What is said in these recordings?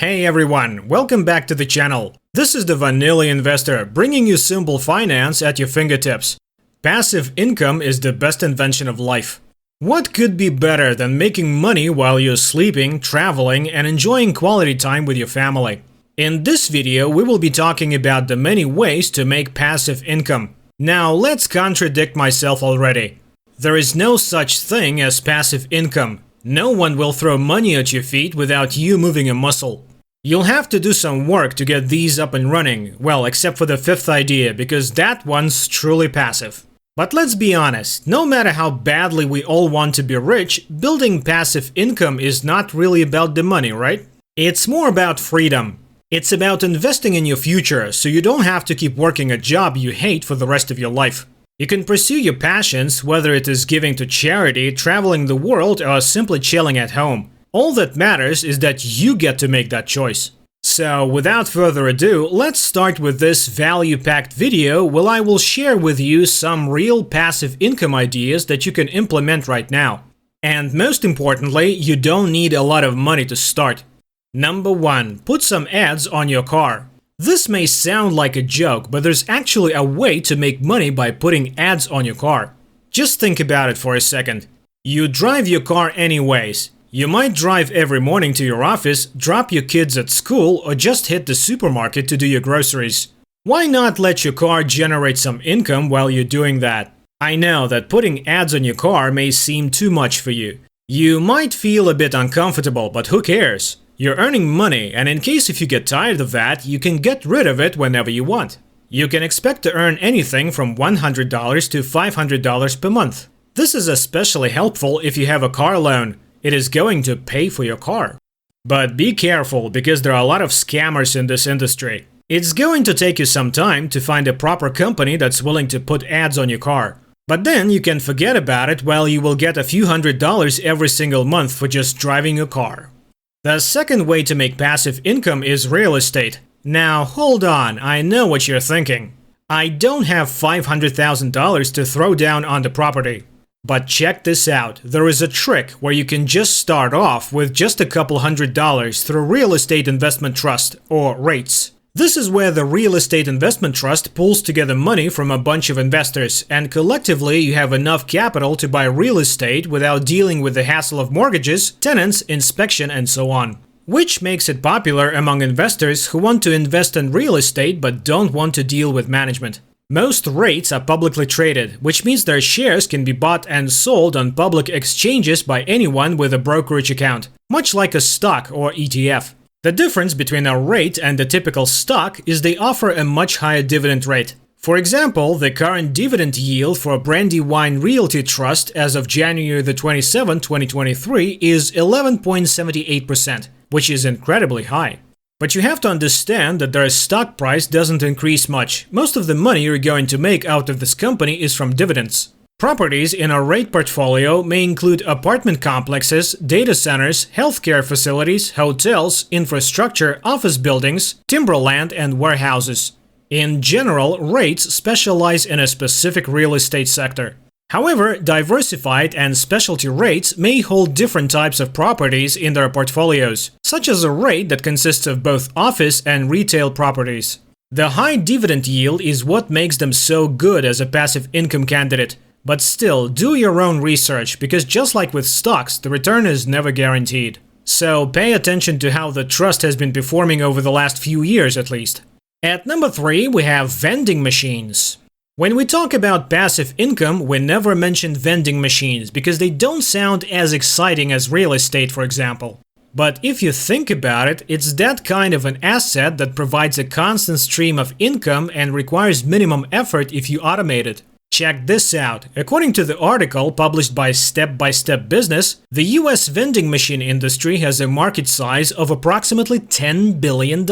Hey everyone, welcome back to the channel. This is the Vanilla Investor, bringing you simple finance at your fingertips. Passive income is the best invention of life. What could be better than making money while you're sleeping, traveling, and enjoying quality time with your family? In this video, we will be talking about the many ways to make passive income. Now, let's contradict myself already. There is no such thing as passive income. No one will throw money at your feet without you moving a muscle. You'll have to do some work to get these up and running, well, except for the fifth idea, because that one's truly passive. But let's be honest, no matter how badly we all want to be rich, building passive income is not really about the money, right? It's more about freedom. It's about investing in your future, so you don't have to keep working a job you hate for the rest of your life. You can pursue your passions, whether it is giving to charity, traveling the world, or simply chilling at home. All that matters is that you get to make that choice. So, without further ado, let's start with this value-packed video where I will share with you some real passive income ideas that you can implement right now. And most importantly, you don't need a lot of money to start. Number 1. Put some ads on your car. This may sound like a joke, but there's actually a way to make money by putting ads on your car. Just think about it for a second. You drive your car anyways. You might drive every morning to your office, drop your kids at school, or just hit the supermarket to do your groceries. Why not let your car generate some income while you're doing that? I know that putting ads on your car may seem too much for you. You might feel a bit uncomfortable, but who cares? You're earning money, and in case if you get tired of that, you can get rid of it whenever you want. You can expect to earn anything from $100 to $500 per month. This is especially helpful if you have a car loan. It is going to pay for your car. But be careful, because there are a lot of scammers in this industry. It's going to take you some time to find a proper company that's willing to put ads on your car. But then you can forget about it while you will get a few $100s every single month for just driving your car. The second way to make passive income is real estate. Now hold on, I know what you're thinking. I don't have $500,000 to throw down on the property. But check this out, there is a trick where you can just start off with just a couple $100s through Real Estate Investment Trust, or REITs. This is where the Real Estate Investment Trust pulls together money from a bunch of investors, and collectively you have enough capital to buy real estate without dealing with the hassle of mortgages, tenants, inspection, and so on. Which makes it popular among investors who want to invest in real estate but don't want to deal with management. Most REITs are publicly traded, which means their shares can be bought and sold on public exchanges by anyone with a brokerage account, much like a stock or ETF. The difference between a REIT and a typical stock is they offer a much higher dividend rate. For example, the current dividend yield for Brandywine Realty Trust as of January 27, 2023 is 11.78%, which is incredibly high. But you have to understand that their stock price doesn't increase much. Most of the money you're going to make out of this company is from dividends. Properties in a REIT portfolio may include apartment complexes, data centers, healthcare facilities, hotels, infrastructure, office buildings, timberland, and warehouses. In general, REITs specialize in a specific real estate sector. However, diversified and specialty REITs may hold different types of properties in their portfolios, such as a REIT that consists of both office and retail properties. The high dividend yield is what makes them so good as a passive income candidate. But still, do your own research, because just like with stocks, the return is never guaranteed. So pay attention to how the trust has been performing over the last few years at least. At number 3, we have vending machines. When we talk about passive income, we never mention vending machines because they don't sound as exciting as real estate, for example. But if you think about it, it's that kind of an asset that provides a constant stream of income and requires minimum effort if you automate it. Check this out. According to the article published by Step by Step Business, the US vending machine industry has a market size of approximately $10 billion.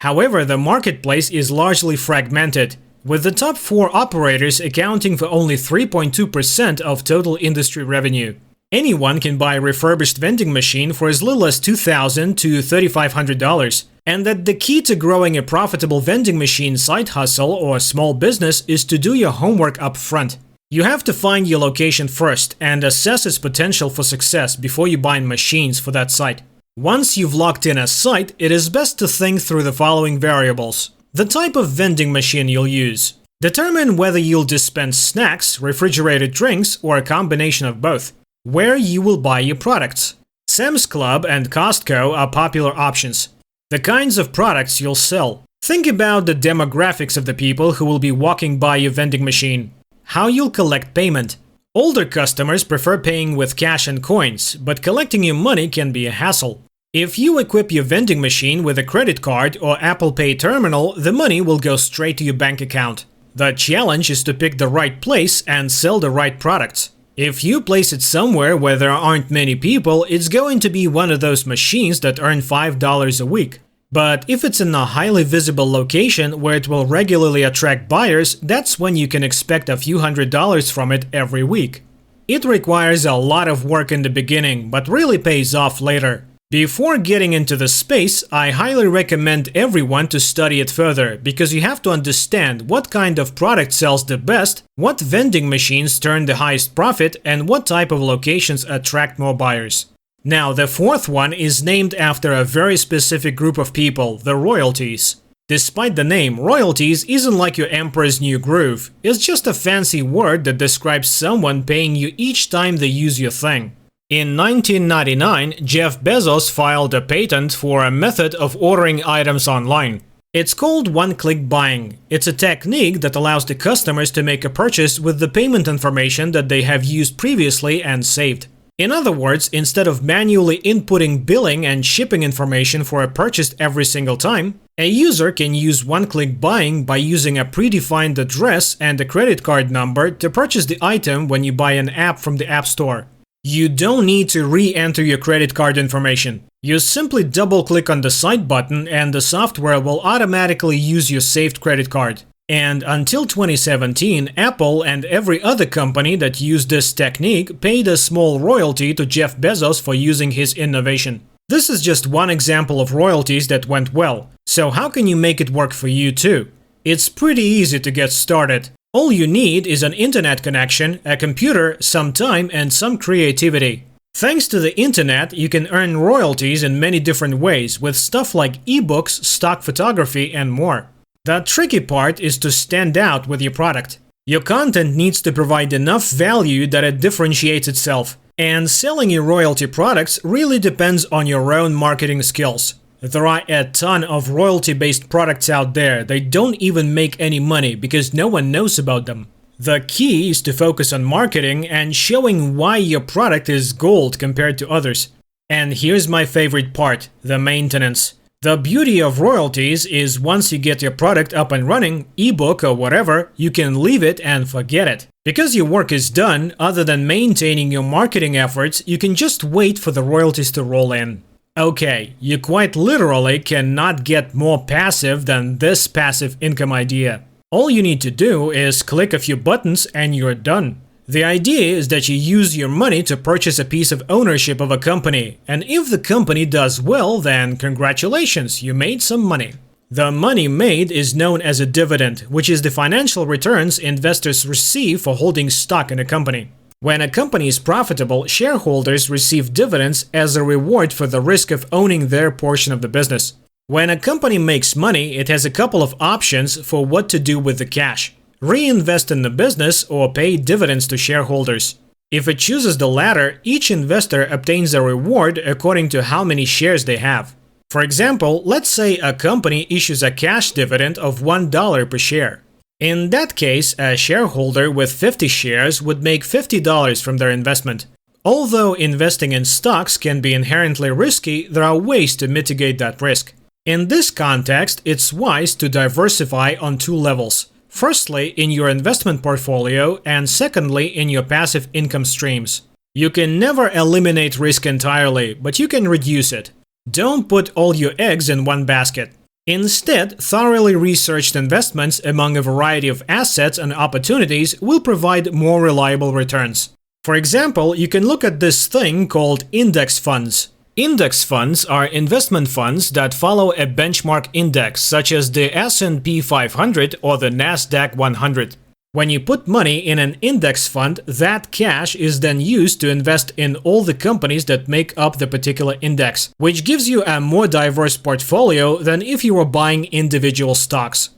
However, the marketplace is largely fragmented, with the top 4 operators accounting for only 3.2% of total industry revenue. Anyone can buy a refurbished vending machine for as little as $2,000 to $3,500, and that the key to growing a profitable vending machine side hustle or small business is to do your homework up front. You have to find your location first and assess its potential for success before you buy machines for that site. Once you've locked in a site, it is best to think through the following variables. The type of vending machine you'll use. Determine whether you'll dispense snacks, refrigerated drinks, or a combination of both. Where you will buy your products. Sam's Club and Costco are popular options. The kinds of products you'll sell. Think about the demographics of the people who will be walking by your vending machine. How you'll collect payment. Older customers prefer paying with cash and coins, but collecting your money can be a hassle. If you equip your vending machine with a credit card or Apple Pay terminal, the money will go straight to your bank account. The challenge is to pick the right place and sell the right products. If you place it somewhere where there aren't many people, it's going to be one of those machines that earn $5 a week. But if it's in a highly visible location where it will regularly attract buyers, that's when you can expect a few $100s from it every week. It requires a lot of work in the beginning, but really pays off later. Before getting into the space, I highly recommend everyone to study it further, because you have to understand what kind of product sells the best, what vending machines turn the highest profit, and what type of locations attract more buyers. Now, the fourth one is named after a very specific group of people, the royalties. Despite the name, royalties isn't like your emperor's new groove. It's just a fancy word that describes someone paying you each time they use your thing. In 1999, Jeff Bezos filed a patent for a method of ordering items online. It's called one-click buying. It's a technique that allows the customers to make a purchase with the payment information that they have used previously and saved. In other words, instead of manually inputting billing and shipping information for a purchase every single time, a user can use one-click buying by using a predefined address and a credit card number to purchase the item when you buy an app from the App Store. You don't need to re-enter your credit card information. You simply double-click on the site button and the software will automatically use your saved credit card. And until 2017, Apple and every other company that used this technique paid a small royalty to Jeff Bezos for using his innovation. This is just one example of royalties that went well. So how can you make it work for you too? It's pretty easy to get started. All you need is an internet connection, a computer, some time, and some creativity. Thanks to the internet, you can earn royalties in many different ways with stuff like ebooks, stock photography, and more. The tricky part is to stand out with your product. Your content needs to provide enough value that it differentiates itself. And selling your royalty products really depends on your own marketing skills. There are a ton of royalty-based products out there. They don't even make any money because no one knows about them. The key is to focus on marketing and showing why your product is gold compared to others. And here's my favorite part, the maintenance. The beauty of royalties is once you get your product up and running, ebook or whatever, you can leave it and forget it. Because your work is done, other than maintaining your marketing efforts, you can just wait for the royalties to roll in. Okay, you quite literally cannot get more passive than this passive income idea. All you need to do is click a few buttons and you're done. The idea is that you use your money to purchase a piece of ownership of a company, and if the company does well, then congratulations, you made some money. The money made is known as a dividend, which is the financial returns investors receive for holding stock in a company. When a company is profitable, shareholders receive dividends as a reward for the risk of owning their portion of the business. When a company makes money, it has a couple of options for what to do with the cash. Reinvest in the business or pay dividends to shareholders. If it chooses the latter, each investor obtains a reward according to how many shares they have. For example, let's say a company issues a cash dividend of $1 per share. In that case, a shareholder with 50 shares would make $50 from their investment. Although investing in stocks can be inherently risky, there are ways to mitigate that risk. In this context, it's wise to diversify on two levels. Firstly, in your investment portfolio, and secondly, in your passive income streams. You can never eliminate risk entirely, but you can reduce it. Don't put all your eggs in one basket. Instead, thoroughly researched investments among a variety of assets and opportunities will provide more reliable returns. For example, you can look at this thing called index funds. Index funds are investment funds that follow a benchmark index such as the S&P 500 or the Nasdaq 100. When you put money in an index fund, that cash is then used to invest in all the companies that make up the particular index, which gives you a more diverse portfolio than if you were buying individual stocks.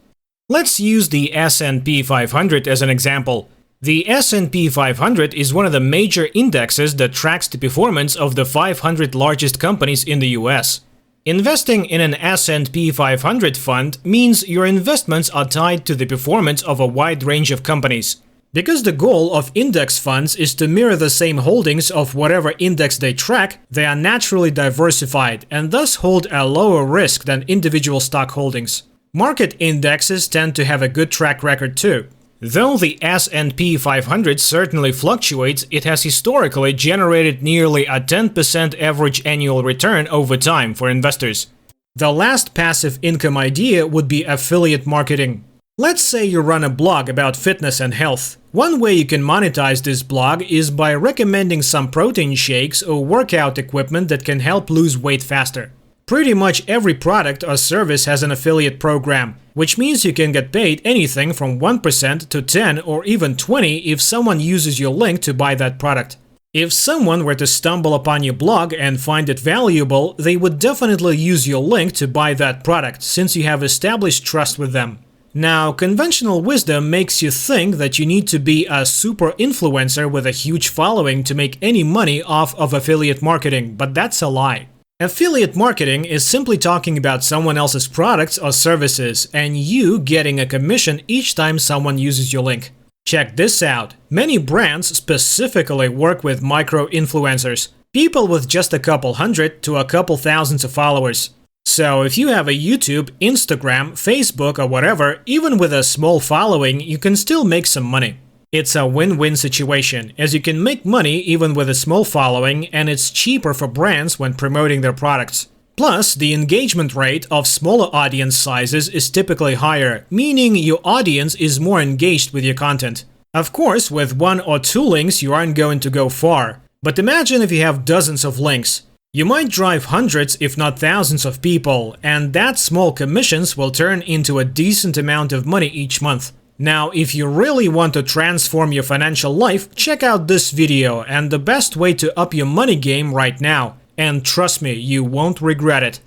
Let's use the S&P 500 as an example. The S&P 500 is one of the major indexes that tracks the performance of the 500 largest companies in the US. Investing in an S&P 500 fund means your investments are tied to the performance of a wide range of companies. Because the goal of index funds is to mirror the same holdings of whatever index they track, they are naturally diversified and thus hold a lower risk than individual stock holdings. Market indexes tend to have a good track record too. Though the S&P 500 certainly fluctuates, it has historically generated nearly a 10% average annual return over time for investors. The last passive income idea would be affiliate marketing. Let's say you run a blog about fitness and health. One way you can monetize this blog is by recommending some protein shakes or workout equipment that can help lose weight faster. Pretty much every product or service has an affiliate program, which means you can get paid anything from 1% to 10 or even 20 if someone uses your link to buy that product. If someone were to stumble upon your blog and find it valuable, they would definitely use your link to buy that product, since you have established trust with them. Now, conventional wisdom makes you think that you need to be a super influencer with a huge following to make any money off of affiliate marketing, but that's a lie. Affiliate marketing is simply talking about someone else's products or services and you getting a commission each time someone uses your link. Check this out. Many brands specifically work with micro-influencers, people with just a couple hundred to a couple thousands of followers. So if you have a YouTube, Instagram, Facebook or whatever, even with a small following, you can still make some money. It's a win-win situation, as you can make money even with a small following, and it's cheaper for brands when promoting their products. Plus, the engagement rate of smaller audience sizes is typically higher, meaning your audience is more engaged with your content. Of course, with 1 or 2 links you aren't going to go far, but imagine if you have dozens of links. You might drive hundreds if not thousands of people, and that small commissions will turn into a decent amount of money each month. Now, if you really want to transform your financial life, check out this video and the best way to up your money game right now. And trust me, you won't regret it.